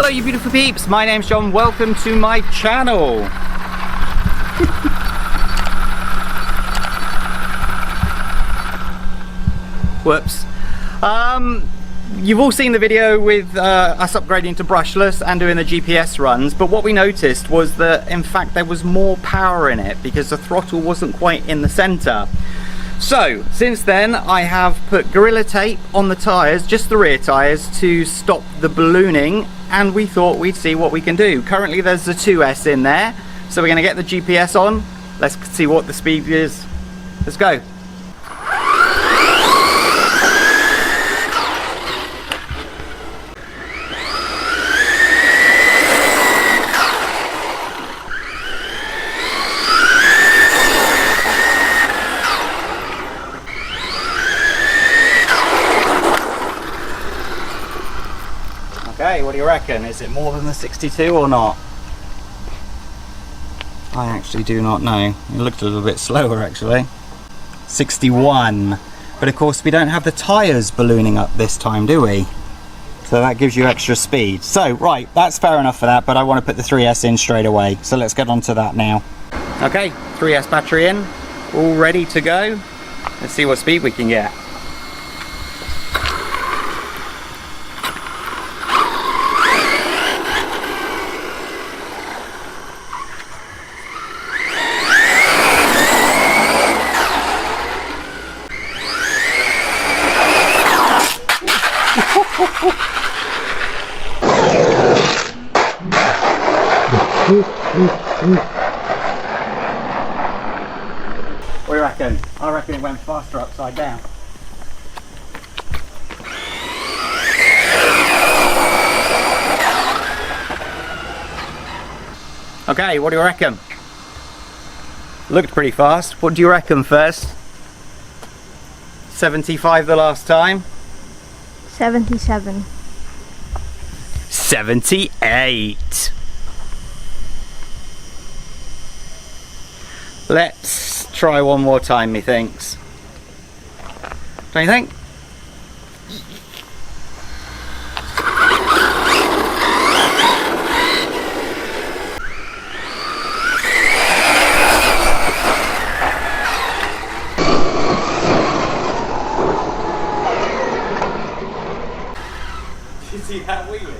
Hello you beautiful peeps, my name's John, welcome to my channel. Whoops. You've all seen the video with us upgrading to brushless and doing the GPS runs, but what we noticed was that in fact there was more power in it because the throttle wasn't quite in the center. So since then I have put Gorilla Tape on the tyres, just the rear tyres, to stop the ballooning, and we thought we'd see what we can do. Currently there's the 2S in there, so we're going to get the GPS on. Let's see what the speed is. Let's go. Okay, what do you reckon? Is it more than the 62 or not? I actually do not know. It looked a little bit slower actually. 61. But of course we don't have the tyres ballooning up this time, do we? So that gives you extra speed. So, right, that's fair enough for that, but I want to put the 3S in straight away. So let's get on to that now. Okay, 3S battery in, all ready to go. Let's see what speed we can get. What do you reckon? I reckon it went faster upside down. Okay, what do you reckon? Looked pretty fast. What do you reckon first? 75 the last time? 77. 78. Let's try one more time, methinks. Don't you think? Did you see that wheelie?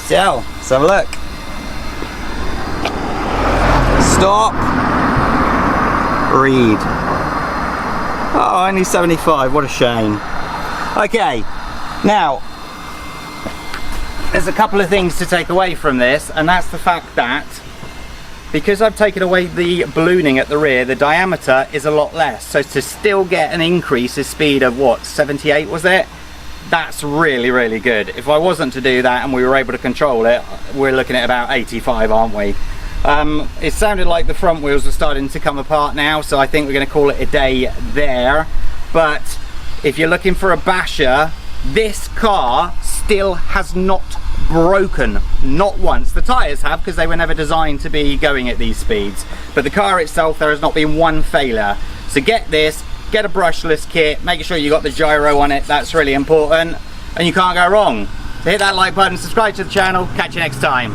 So, let's have a look. Stop. Read. Oh, only 75, what a shame. Okay, now, there's a couple of things to take away from this, and that's the fact that because I've taken away the ballooning at the rear, the diameter is a lot less. So to still get an increase in speed of what, 78 was it? That's really, really good. If I wasn't to do that and we were able to control it, we're looking at about 85, aren't we? It sounded like the front wheels are starting to come apart now, so I think we're going to call it a day there. But if you're looking for a basher, this car still has not broken, not once. The tyres have, because they were never designed to be going at these speeds, but the car itself, there has not been one failure. So get this, get a brushless kit, make sure you got the gyro on it, that's really important, and you can't go wrong. So hit that like button, subscribe to the channel, catch you next time.